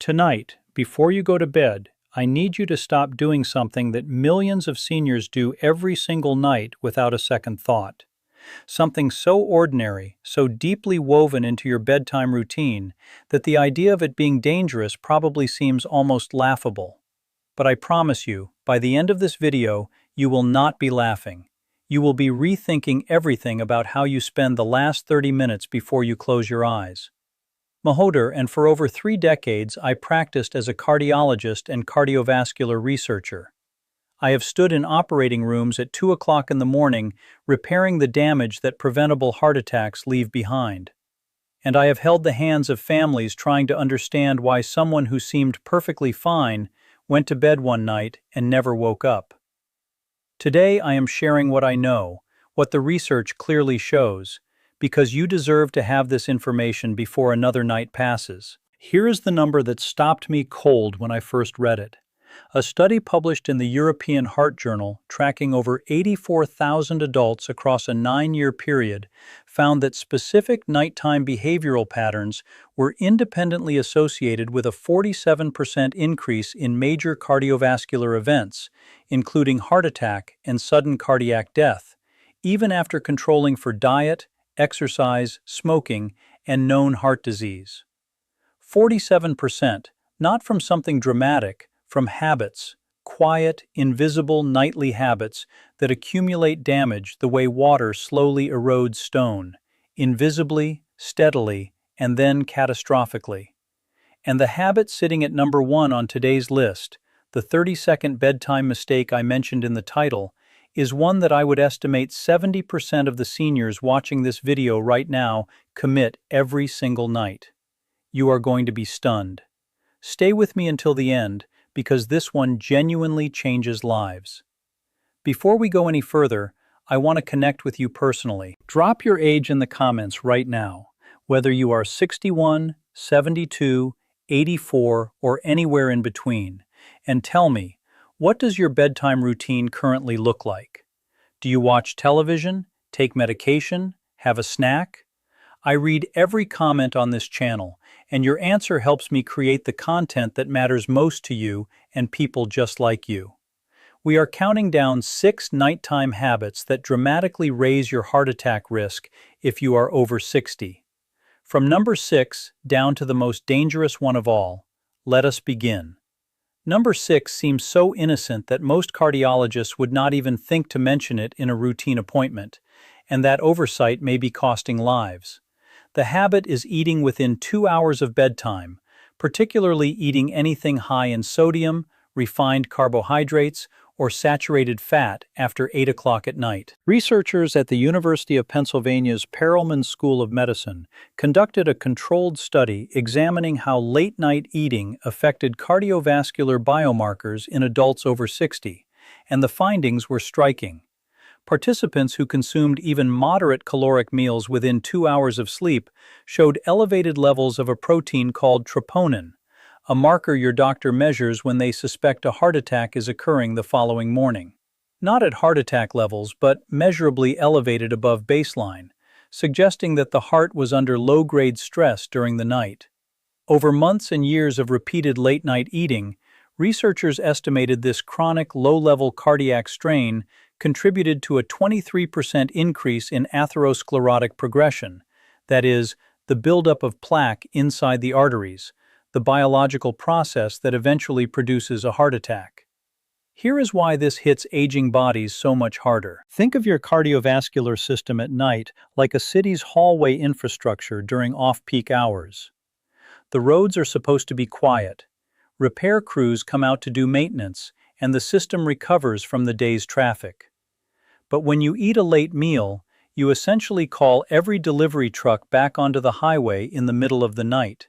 Tonight, before you go to bed, I need you to stop doing something that millions of seniors do every single night without a second thought. Something so ordinary, so deeply woven into your bedtime routine, that the idea of it being dangerous probably seems almost laughable. But I promise you, by the end of this video, you will not be laughing. You will be rethinking everything about how you spend the last 30 minutes before you close your eyes. Mahoder, and for over 3 decades I practiced as a cardiologist and cardiovascular researcher. I have stood in operating rooms at 2 o'clock in the morning repairing the damage that preventable heart attacks leave behind. And I have held the hands of families trying to understand why someone who seemed perfectly fine went to bed one night and never woke up. Today I am sharing what I know, what the research clearly shows, because you deserve to have this information before another night passes. Here is the number that stopped me cold when I first read it. A study published in the European Heart Journal, tracking over 84,000 adults across a 9-year period, found that specific nighttime behavioral patterns were independently associated with a 47% increase in major cardiovascular events, including heart attack and sudden cardiac death, even after controlling for diet, exercise, smoking, and known heart disease. 47%, not from something dramatic, from habits, quiet, invisible nightly habits that accumulate damage the way water slowly erodes stone, invisibly, steadily, and then catastrophically. And the habit sitting at number 1 on today's list, the 30-second bedtime mistake I mentioned in the title, is one that I would estimate 70% of the seniors watching this video right now commit every single night. You are going to be stunned. Stay with me until the end, because this one genuinely changes lives. Before we go any further, I want to connect with you personally. Drop your age in the comments right now, whether you are 61, 72, 84, or anywhere in between, and tell me, what does your bedtime routine currently look like? Do you watch television, take medication, have a snack? I read every comment on this channel, and your answer helps me create the content that matters most to you and people just like you. We are counting down 6 nighttime habits that dramatically raise your heart attack risk if you are over 60. From number 6 down to the most dangerous one of all, let us begin. Number 6 seems so innocent that most cardiologists would not even think to mention it in a routine appointment, and that oversight may be costing lives. The habit is eating within 2 hours of bedtime, particularly eating anything high in sodium, refined carbohydrates, or saturated fat after 8 o'clock at night. Researchers at the University of Pennsylvania's Perelman School of Medicine conducted a controlled study examining how late-night eating affected cardiovascular biomarkers in adults over 60, and the findings were striking. Participants who consumed even moderate caloric meals within 2 hours of sleep showed elevated levels of a protein called troponin, a marker your doctor measures when they suspect a heart attack is occurring the following morning. Not at heart attack levels, but measurably elevated above baseline, suggesting that the heart was under low-grade stress during the night. Over months and years of repeated late-night eating, researchers estimated this chronic low-level cardiac strain contributed to a 23% increase in atherosclerotic progression, that is, the buildup of plaque inside the arteries, the biological process that eventually produces a heart attack. Here is why this hits aging bodies so much harder. Think of your cardiovascular system at night like a city's hallway infrastructure during off-peak hours. The roads are supposed to be quiet. Repair crews come out to do maintenance, and the system recovers from the day's traffic. But when you eat a late meal, you essentially call every delivery truck back onto the highway in the middle of the night.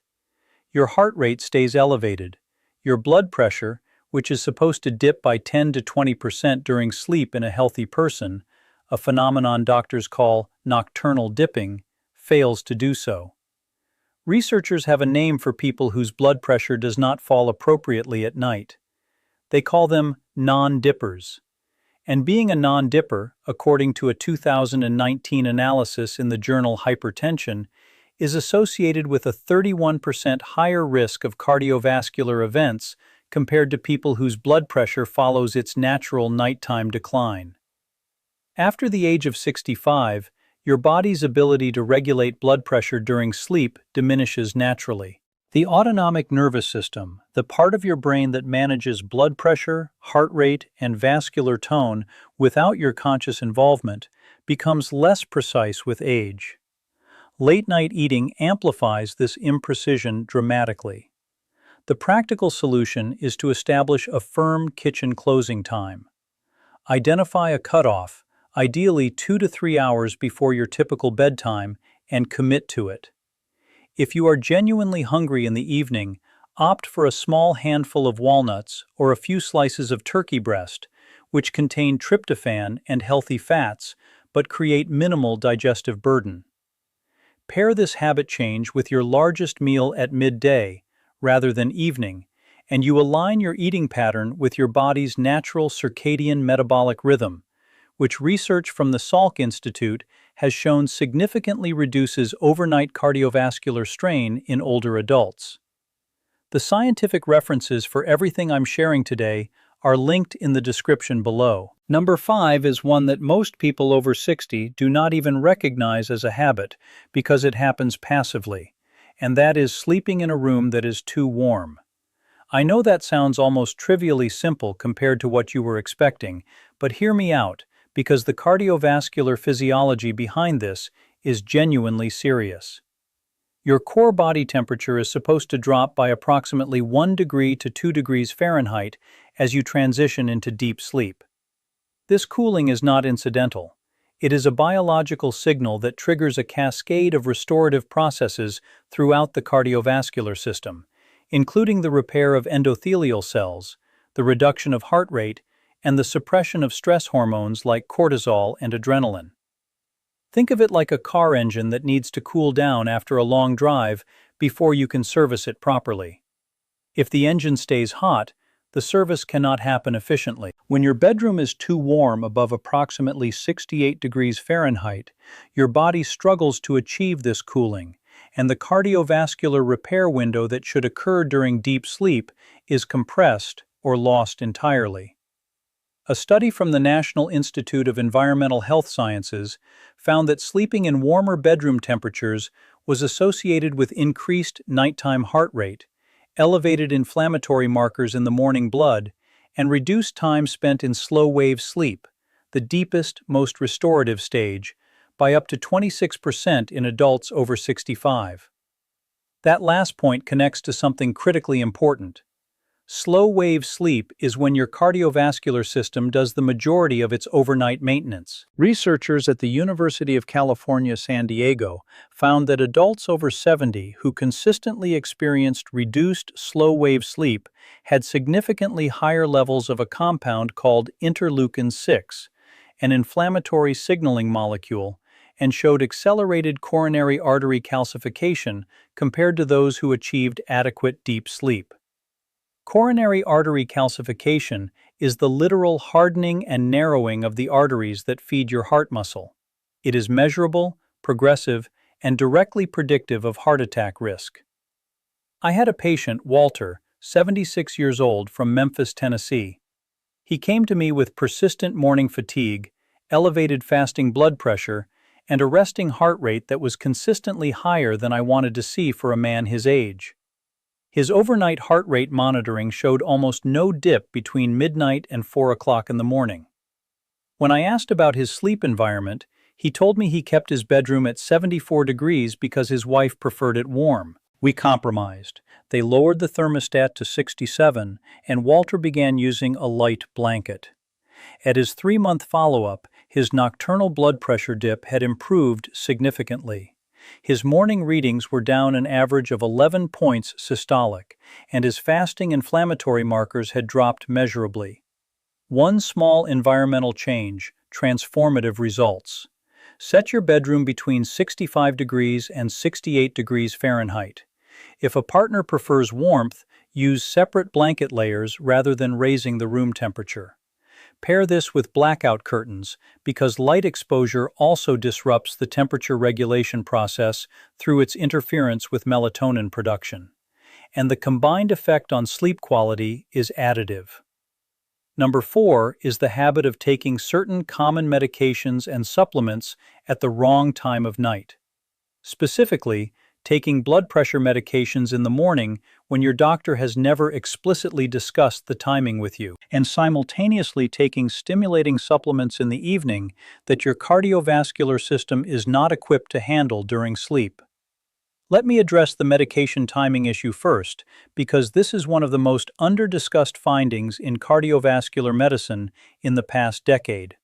Your heart rate stays elevated. Your blood pressure, which is supposed to dip by 10 to 20% during sleep in a healthy person, a phenomenon doctors call nocturnal dipping, fails to do so. Researchers have a name for people whose blood pressure does not fall appropriately at night. They call them non-dippers. And being a non-dipper, according to a 2019 analysis in the journal Hypertension, is associated with a 31% higher risk of cardiovascular events compared to people whose blood pressure follows its natural nighttime decline. After the age of 65, your body's ability to regulate blood pressure during sleep diminishes naturally. The autonomic nervous system, the part of your brain that manages blood pressure, heart rate, and vascular tone without your conscious involvement, becomes less precise with age. Late-night eating amplifies this imprecision dramatically. The practical solution is to establish a firm kitchen closing time. Identify a cutoff, ideally 2 to 3 hours before your typical bedtime, and commit to it. If you are genuinely hungry in the evening, opt for a small handful of walnuts or a few slices of turkey breast, which contain tryptophan and healthy fats, but create minimal digestive burden. Pair this habit change with your largest meal at midday, rather than evening, and you align your eating pattern with your body's natural circadian metabolic rhythm, which research from the Salk Institute has shown significantly reduces overnight cardiovascular strain in older adults. The scientific references for everything I'm sharing today are linked in the description below. Number 5 is one that most people over 60 do not even recognize as a habit because it happens passively, and that is sleeping in a room that is too warm. I know that sounds almost trivially simple compared to what you were expecting, but hear me out, because the cardiovascular physiology behind this is genuinely serious. Your core body temperature is supposed to drop by approximately 1 degree to 2 degrees Fahrenheit as you transition into deep sleep. This cooling is not incidental. It is a biological signal that triggers a cascade of restorative processes throughout the cardiovascular system, including the repair of endothelial cells, the reduction of heart rate, and the suppression of stress hormones like cortisol and adrenaline. Think of it like a car engine that needs to cool down after a long drive before you can service it properly. If the engine stays hot, the service cannot happen efficiently. When your bedroom is too warm above approximately 68 degrees Fahrenheit, your body struggles to achieve this cooling, and the cardiovascular repair window that should occur during deep sleep is compressed or lost entirely. A study from the National Institute of Environmental Health Sciences found that sleeping in warmer bedroom temperatures was associated with increased nighttime heart rate, elevated inflammatory markers in the morning blood, and reduced time spent in slow-wave sleep, the deepest, most restorative stage, by up to 26% in adults over 65. That last point connects to something critically important. Slow-wave sleep is when your cardiovascular system does the majority of its overnight maintenance. Researchers at the University of California, San Diego found that adults over 70 who consistently experienced reduced slow-wave sleep had significantly higher levels of a compound called interleukin-6, an inflammatory signaling molecule, and showed accelerated coronary artery calcification compared to those who achieved adequate deep sleep. Coronary artery calcification is the literal hardening and narrowing of the arteries that feed your heart muscle. It is measurable, progressive, and directly predictive of heart attack risk. I had a patient, Walter, 76 years old, from Memphis, Tennessee. He came to me with persistent morning fatigue, elevated fasting blood pressure, and a resting heart rate that was consistently higher than I wanted to see for a man his age. His overnight heart rate monitoring showed almost no dip between midnight and 4 o'clock in the morning. When I asked about his sleep environment, he told me he kept his bedroom at 74 degrees because his wife preferred it warm. We compromised. They lowered the thermostat to 67, and Walter began using a light blanket. At his 3-month follow-up, his nocturnal blood pressure dip had improved significantly. His morning readings were down an average of 11 points systolic, and his fasting inflammatory markers had dropped measurably. One small environmental change, transformative results. Set your bedroom between 65 degrees and 68 degrees Fahrenheit. If a partner prefers warmth, use separate blanket layers rather than raising the room temperature. Pair this with blackout curtains because light exposure also disrupts the temperature regulation process through its interference with melatonin production. And the combined effect on sleep quality is additive. Number 4 is the habit of taking certain common medications and supplements at the wrong time of night. Specifically, taking blood pressure medications in the morning when your doctor has never explicitly discussed the timing with you, and simultaneously taking stimulating supplements in the evening that your cardiovascular system is not equipped to handle during sleep. Let me address the medication timing issue first, because this is one of the most under-discussed findings in cardiovascular medicine in the past decade.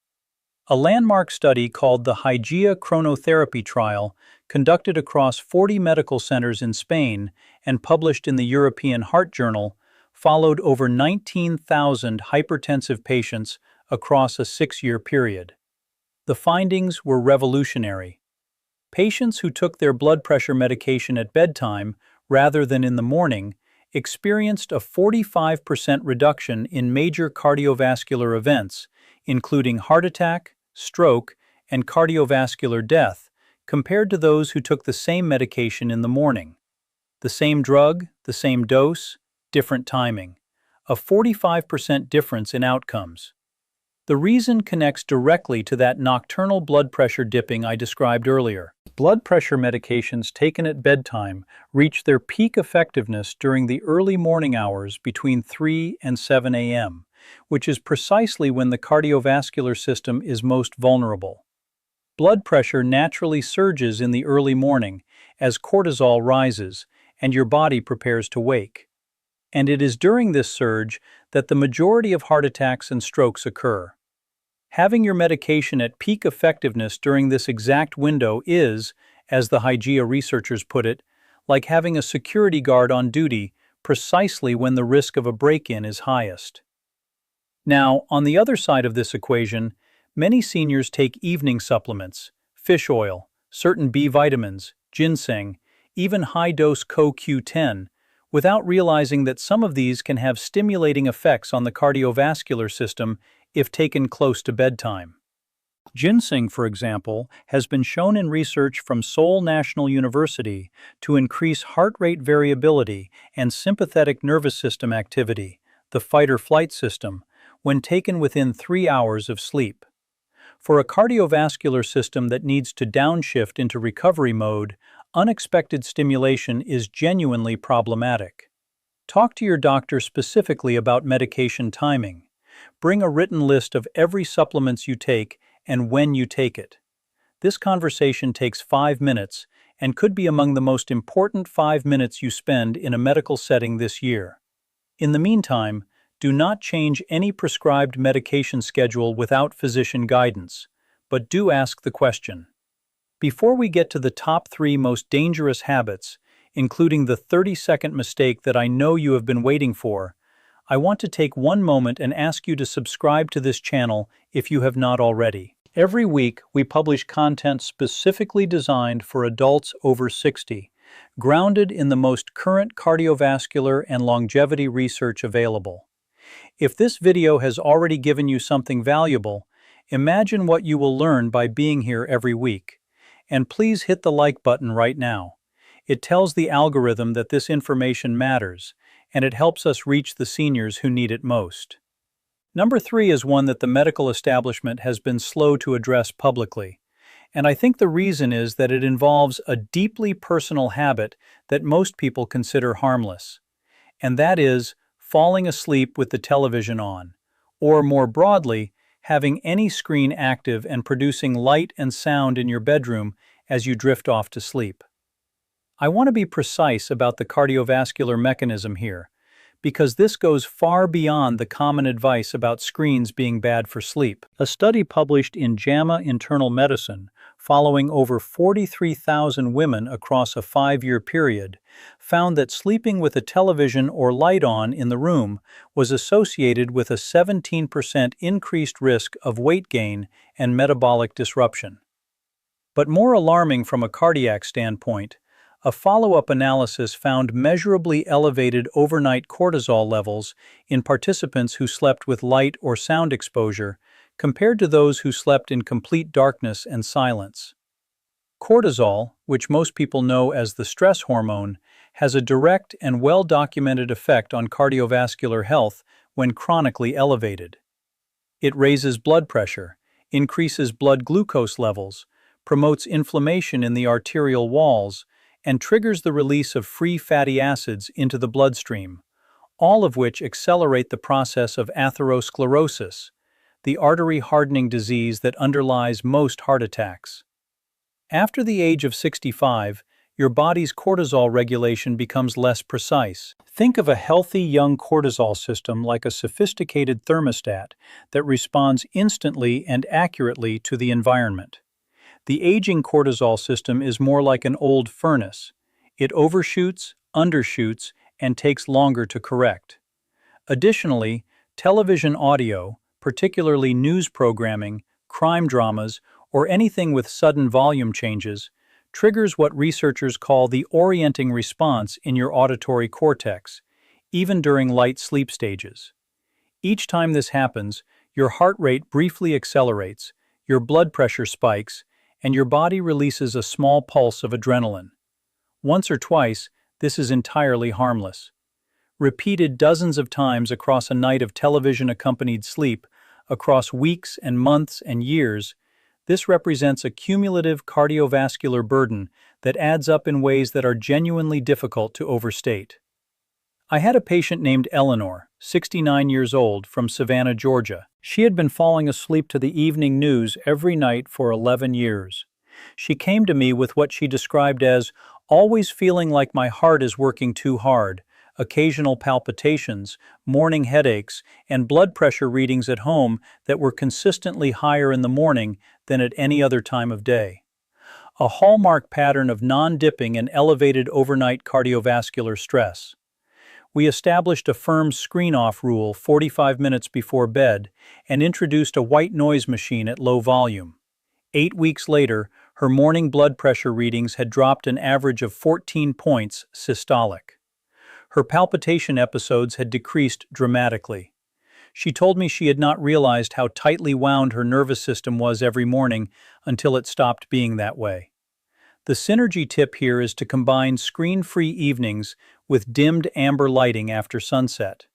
A landmark study called the Hygiea chronotherapy trial, conducted across 40 medical centers in Spain and published in the European Heart Journal, followed over 19,000 hypertensive patients across a 6-year period. The findings were revolutionary. Patients who took their blood pressure medication at bedtime rather than in the morning experienced a 45% reduction in major cardiovascular events, including heart attack, stroke, and cardiovascular death, compared to those who took the same medication in the morning. The same drug, the same dose, different timing. A 45% difference in outcomes. The reason connects directly to that nocturnal blood pressure dipping I described earlier. Blood pressure medications taken at bedtime reach their peak effectiveness during the early morning hours between 3 and 7 a.m., which is precisely when the cardiovascular system is most vulnerable. Blood pressure naturally surges in the early morning as cortisol rises and your body prepares to wake. And it is during this surge that the majority of heart attacks and strokes occur. Having your medication at peak effectiveness during this exact window is, as the Hygiea researchers put it, like having a security guard on duty precisely when the risk of a break-in is highest. Now, on the other side of this equation, many seniors take evening supplements, fish oil, certain B vitamins, ginseng, even high-dose CoQ10, without realizing that some of these can have stimulating effects on the cardiovascular system if taken close to bedtime. Ginseng, for example, has been shown in research from Seoul National University to increase heart rate variability and sympathetic nervous system activity, the fight-or-flight system, when taken within 3 hours of sleep. For a cardiovascular system that needs to downshift into recovery mode, unexpected stimulation is genuinely problematic. Talk to your doctor specifically about medication timing. Bring a written list of every supplements you take and when you take it. This conversation takes 5 minutes and could be among the most important 5 minutes you spend in a medical setting this year. In the meantime, do not change any prescribed medication schedule without physician guidance, but do ask the question. Before we get to the top 3 most dangerous habits, including the 30-second mistake that I know you have been waiting for, I want to take one moment and ask you to subscribe to this channel if you have not already. Every week, we publish content specifically designed for adults over 60, grounded in the most current cardiovascular and longevity research available. If this video has already given you something valuable, imagine what you will learn by being here every week. And please hit the like button right now. It tells the algorithm that this information matters, and it helps us reach the seniors who need it most. Number 3 is one that the medical establishment has been slow to address publicly, and I think the reason is that it involves a deeply personal habit that most people consider harmless, and that is falling asleep with the television on, or more broadly, having any screen active and producing light and sound in your bedroom as you drift off to sleep. I want to be precise about the cardiovascular mechanism here, because this goes far beyond the common advice about screens being bad for sleep. A study published in JAMA Internal Medicine, following over 43,000 women across a 5-year period, found that sleeping with a television or light on in the room was associated with a 17% increased risk of weight gain and metabolic disruption. But more alarming from a cardiac standpoint, A follow-up analysis found measurably elevated overnight cortisol levels in participants who slept with light or sound exposure compared to those who slept in complete darkness and silence. Cortisol, which most people know as the stress hormone, has a direct and well-documented effect on cardiovascular health when chronically elevated. It raises blood pressure, increases blood glucose levels, promotes inflammation in the arterial walls, and triggers the release of free fatty acids into the bloodstream, all of which accelerate the process of atherosclerosis, the artery-hardening disease that underlies most heart attacks. After the age of 65, your body's cortisol regulation becomes less precise. Think of a healthy young cortisol system like a sophisticated thermostat that responds instantly and accurately to the environment. The aging cortisol system is more like an old furnace. It overshoots, undershoots, and takes longer to correct. Additionally, television audio, particularly news programming, crime dramas, or anything with sudden volume changes, triggers what researchers call the orienting response in your auditory cortex, even during light sleep stages. Each time this happens, your heart rate briefly accelerates, your blood pressure spikes, and your body releases a small pulse of adrenaline. Once or twice, this is entirely harmless. Repeated dozens of times across a night of television-accompanied sleep, across weeks and months and years, this represents a cumulative cardiovascular burden that adds up in ways that are genuinely difficult to overstate. I had a patient named Eleanor, 69 years old, from Savannah, Georgia. She had been falling asleep to the evening news every night for 11 years. She came to me with what she described as always feeling like my heart is working too hard, occasional palpitations, morning headaches, and blood pressure readings at home that were consistently higher in the morning than at any other time of day. A hallmark pattern of non-dipping and elevated overnight cardiovascular stress. We established a firm screen-off rule 45 minutes before bed and introduced a white noise machine at low volume. 8 weeks later, her morning blood pressure readings had dropped an average of 14 points systolic. Her palpitation episodes had decreased dramatically. She told me she had not realized how tightly wound her nervous system was every morning until it stopped being that way. The synergy tip here is to combine screen-free evenings with dimmed amber lighting after sunset.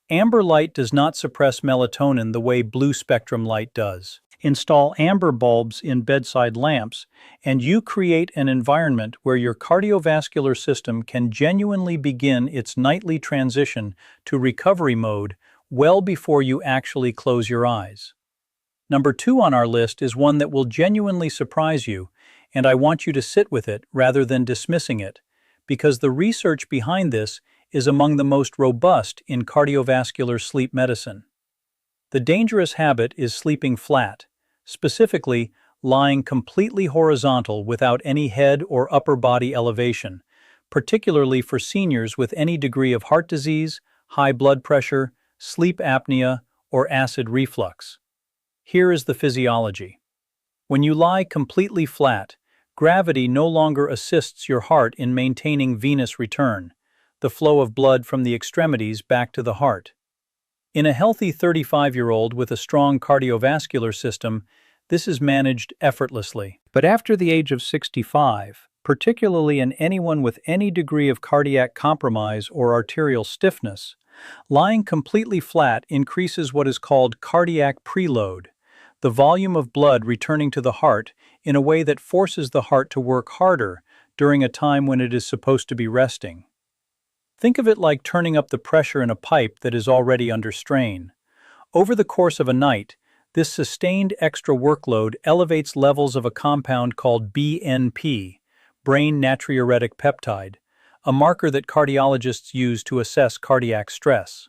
Amber light does not suppress melatonin the way blue spectrum light does. Install amber bulbs in bedside lamps, and you create an environment where your cardiovascular system can genuinely begin its nightly transition to recovery mode well before you actually close your eyes. Number 2 on our list is one that will genuinely surprise you, and I want you to sit with it rather than dismissing it, because the research behind this is among the most robust in cardiovascular sleep medicine. The dangerous habit is sleeping flat, specifically lying completely horizontal without any head or upper body elevation, particularly for seniors with any degree of heart disease, high blood pressure, sleep apnea, or acid reflux. Here is the physiology. When you lie completely flat, gravity no longer assists your heart in maintaining venous return, the flow of blood from the extremities back to the heart. In a healthy 35-year-old with a strong cardiovascular system, this is managed effortlessly. But after the age of 65, particularly in anyone with any degree of cardiac compromise or arterial stiffness, lying completely flat increases what is called cardiac preload, the volume of blood returning to the heart in a way that forces the heart to work harder during a time when it is supposed to be resting. Think of it like turning up the pressure in a pipe that is already under strain. Over the course of a night, this sustained extra workload elevates levels of a compound called BNP, brain natriuretic peptide, a marker that cardiologists use to assess cardiac stress.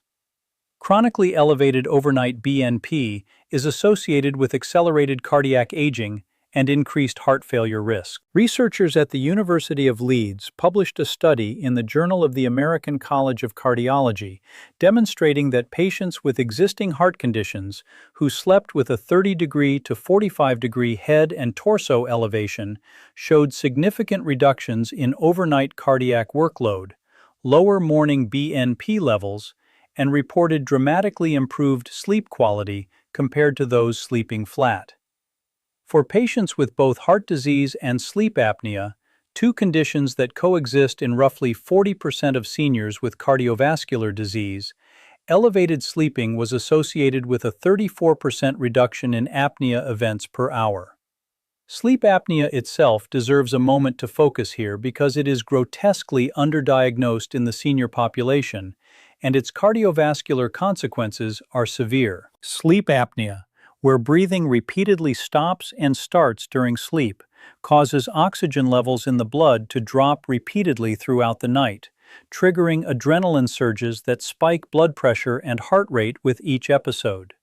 Chronically elevated overnight BNP is associated with accelerated cardiac aging and increased heart failure risk. Researchers at the University of Leeds published a study in the Journal of the American College of Cardiology demonstrating that patients with existing heart conditions who slept with a 30-degree to 45-degree head and torso elevation showed significant reductions in overnight cardiac workload, lower morning BNP levels, and reported dramatically improved sleep quality compared to those sleeping flat. For patients with both heart disease and sleep apnea, two conditions that coexist in roughly 40% of seniors with cardiovascular disease, elevated sleeping was associated with a 34% reduction in apnea events per hour. Sleep apnea itself deserves a moment to focus here because it is grotesquely underdiagnosed in the senior population, and its cardiovascular consequences are severe. Sleep apnea, where breathing repeatedly stops and starts during sleep, causes oxygen levels in the blood to drop repeatedly throughout the night, triggering adrenaline surges that spike blood pressure and heart rate with each episode.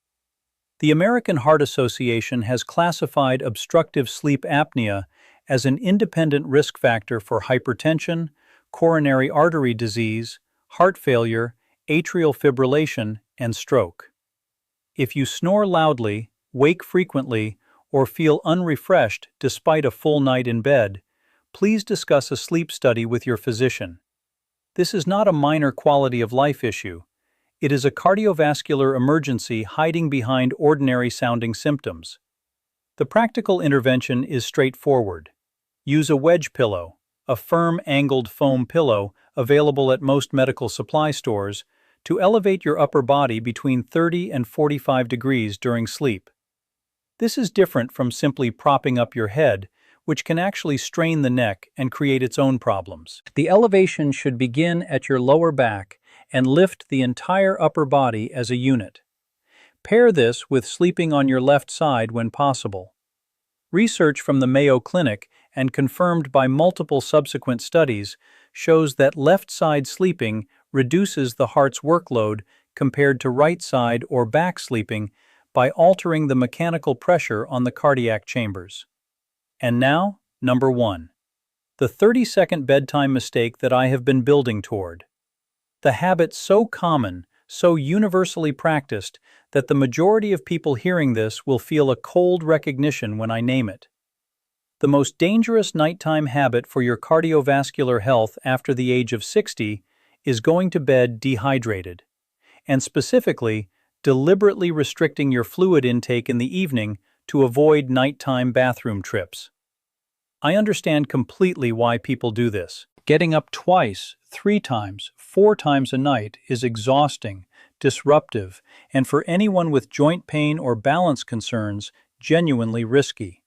The American Heart Association has classified obstructive sleep apnea as an independent risk factor for hypertension, coronary artery disease, heart failure, atrial fibrillation, and stroke. If you snore loudly, wake frequently, or feel unrefreshed despite a full night in bed, please discuss a sleep study with your physician. This is not a minor quality of life issue. It is a cardiovascular emergency hiding behind ordinary-sounding symptoms. The practical intervention is straightforward. Use a wedge pillow, a firm angled foam pillow available at most medical supply stores, to elevate your upper body between 30 and 45 degrees during sleep. This is different from simply propping up your head, which can actually strain the neck and create its own problems. The elevation should begin at your lower back and lift the entire upper body as a unit. Pair this with sleeping on your left side when possible. Research from the Mayo Clinic, and confirmed by multiple subsequent studies, shows that left side sleeping reduces the heart's workload compared to right side or back sleeping by altering the mechanical pressure on the cardiac chambers. And now, number 1. The 30-second bedtime mistake that I have been building toward. The habit so common, so universally practiced, that the majority of people hearing this will feel a cold recognition when I name it. The most dangerous nighttime habit for your cardiovascular health after the age of 60 is going to bed dehydrated, and specifically, deliberately restricting your fluid intake in the evening to avoid nighttime bathroom trips. I understand completely why people do this. Getting up twice, 3 times, 4 times a night is exhausting, disruptive, and for anyone with joint pain or balance concerns, genuinely risky.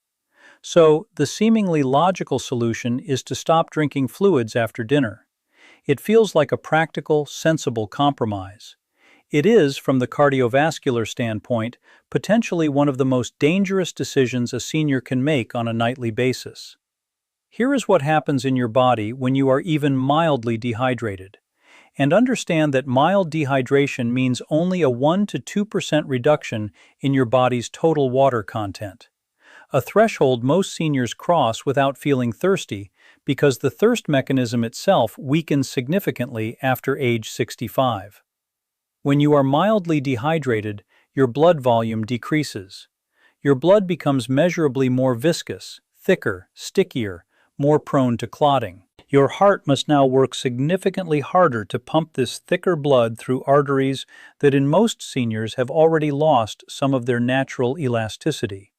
So, the seemingly logical solution is to stop drinking fluids after dinner. It feels like a practical, sensible compromise. It is, from the cardiovascular standpoint, potentially one of the most dangerous decisions a senior can make on a nightly basis. Here is what happens in your body when you are even mildly dehydrated. And understand that mild dehydration means only a 1 to 2% reduction in your body's total water content. A threshold most seniors cross without feeling thirsty because the thirst mechanism itself weakens significantly after age 65. When you are mildly dehydrated, your blood volume decreases. Your blood becomes measurably more viscous, thicker, stickier, more prone to clotting. Your heart must now work significantly harder to pump this thicker blood through arteries that in most seniors have already lost some of their natural elasticity.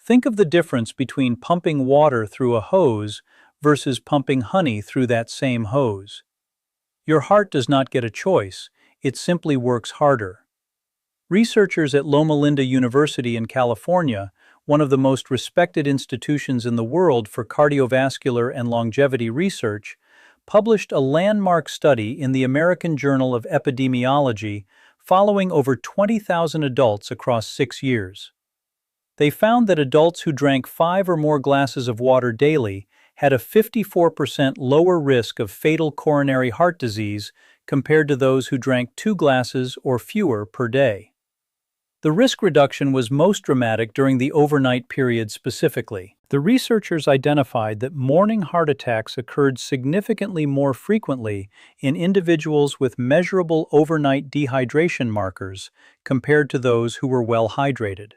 Think of the difference between pumping water through a hose versus pumping honey through that same hose. Your heart does not get a choice, it simply works harder. Researchers at Loma Linda University in California, one of the most respected institutions in the world for cardiovascular and longevity research, published a landmark study in the American Journal of Epidemiology following over 20,000 adults across 6 years. They found that adults who drank 5 or more glasses of water daily had a 54% lower risk of fatal coronary heart disease compared to those who drank 2 glasses or fewer per day. The risk reduction was most dramatic during the overnight period specifically. The researchers identified that morning heart attacks occurred significantly more frequently in individuals with measurable overnight dehydration markers compared to those who were well hydrated.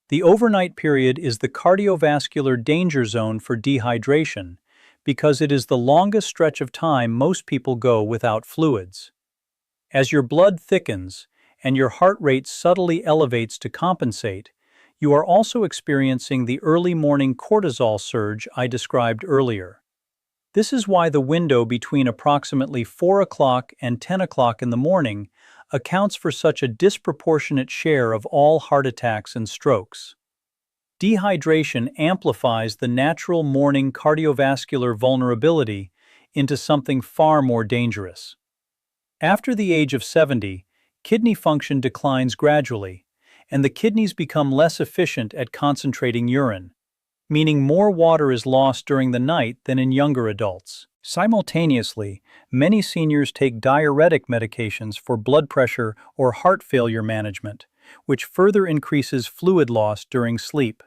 The overnight period is the cardiovascular danger zone for dehydration because it is the longest stretch of time most people go without fluids. As your blood thickens and your heart rate subtly elevates to compensate, you are also experiencing the early morning cortisol surge I described earlier. This is why the window between approximately 4 o'clock and 10 o'clock in the morning accounts for such a disproportionate share of all heart attacks and strokes. Dehydration amplifies the natural morning cardiovascular vulnerability into something far more dangerous. After the age of 70, kidney function declines gradually, and the kidneys become less efficient at concentrating urine, meaning more water is lost during the night than in younger adults. Simultaneously, many seniors take diuretic medications for blood pressure or heart failure management, which further increases fluid loss during sleep.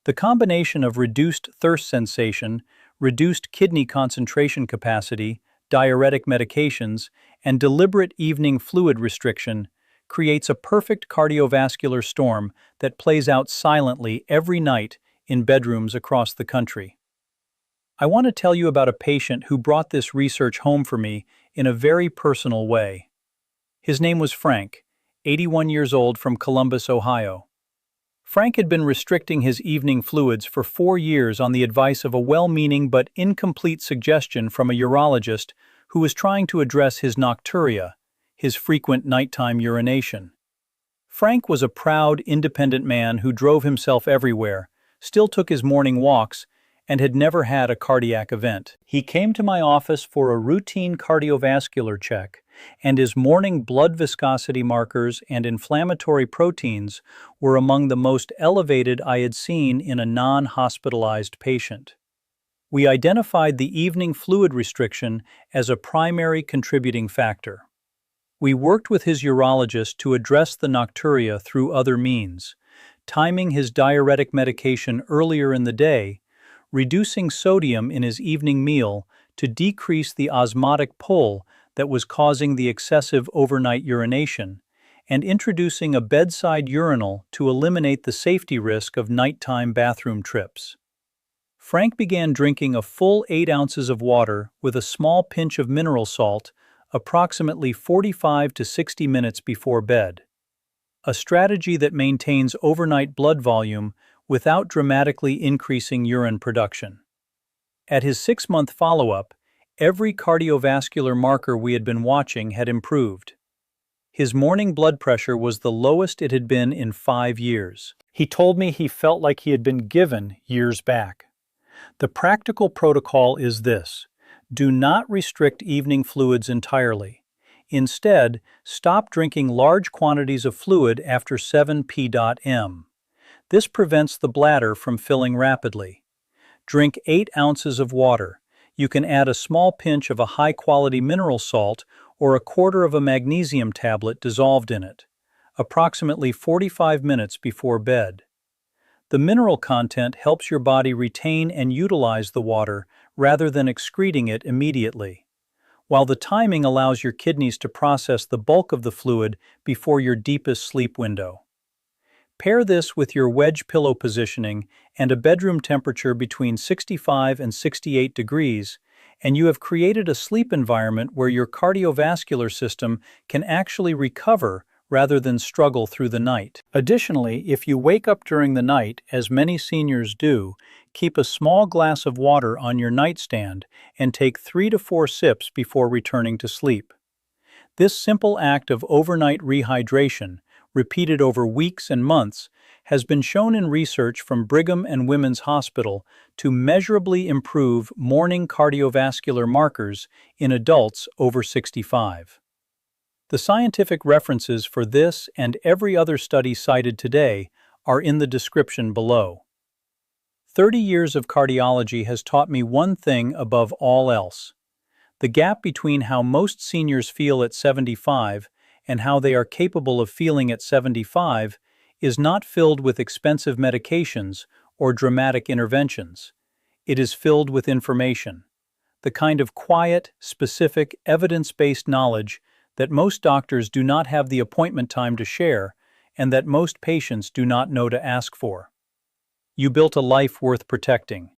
The combination of reduced thirst sensation, reduced kidney concentration capacity, diuretic medications, and deliberate evening fluid restriction creates a perfect cardiovascular storm that plays out silently every night in bedrooms across the country. I want to tell you about a patient who brought this research home for me in a very personal way. His name was Frank, 81 years old, from Columbus, Ohio. Frank had been restricting his evening fluids for 4 years on the advice of a well-meaning but incomplete suggestion from a urologist who was trying to address his nocturia, his frequent nighttime urination. Frank was a proud, independent man who drove himself everywhere, still took his morning walks, and had never had a cardiac event. He came to my office for a routine cardiovascular check, and his morning blood viscosity markers and inflammatory proteins were among the most elevated I had seen in a non-hospitalized patient. We identified the evening fluid restriction as a primary contributing factor. We worked with his urologist to address the nocturia through other means, timing his diuretic medication earlier in the day, reducing sodium in his evening meal to decrease the osmotic pull that was causing the excessive overnight urination, and introducing a bedside urinal to eliminate the safety risk of nighttime bathroom trips. Frank began drinking a full 8 ounces of water with a small pinch of mineral salt approximately 45 to 60 minutes before bed, a strategy that maintains overnight blood volume without dramatically increasing urine production. At his 6-month follow-up, every cardiovascular marker we had been watching had improved. His morning blood pressure was the lowest it had been in 5 years. He told me he felt like he had been given years back. The practical protocol is this: do not restrict evening fluids entirely. Instead, stop drinking large quantities of fluid after 7 p.m. This prevents the bladder from filling rapidly. Drink 8 ounces of water. You can add a small pinch of a high-quality mineral salt or a quarter of a magnesium tablet dissolved in it, approximately 45 minutes before bed. The mineral content helps your body retain and utilize the water rather than excreting it immediately, while the timing allows your kidneys to process the bulk of the fluid before your deepest sleep window. Pair this with your wedge pillow positioning and a bedroom temperature between 65 and 68 degrees, and you have created a sleep environment where your cardiovascular system can actually recover rather than struggle through the night. Additionally, if you wake up during the night, as many seniors do, keep a small glass of water on your nightstand and take 3 to 4 sips before returning to sleep. This simple act of overnight rehydration, repeated over weeks and months, has been shown in research from Brigham and Women's Hospital to measurably improve morning cardiovascular markers in adults over 65. The scientific references for this and every other study cited today are in the description below. 30 years of cardiology has taught me one thing above all else: the gap between how most seniors feel at 75 and how they are capable of feeling at 75 is not filled with expensive medications or dramatic interventions. It is filled with information, the kind of quiet, specific, evidence-based knowledge that most doctors do not have the appointment time to share and that most patients do not know to ask for. You built a life worth protecting.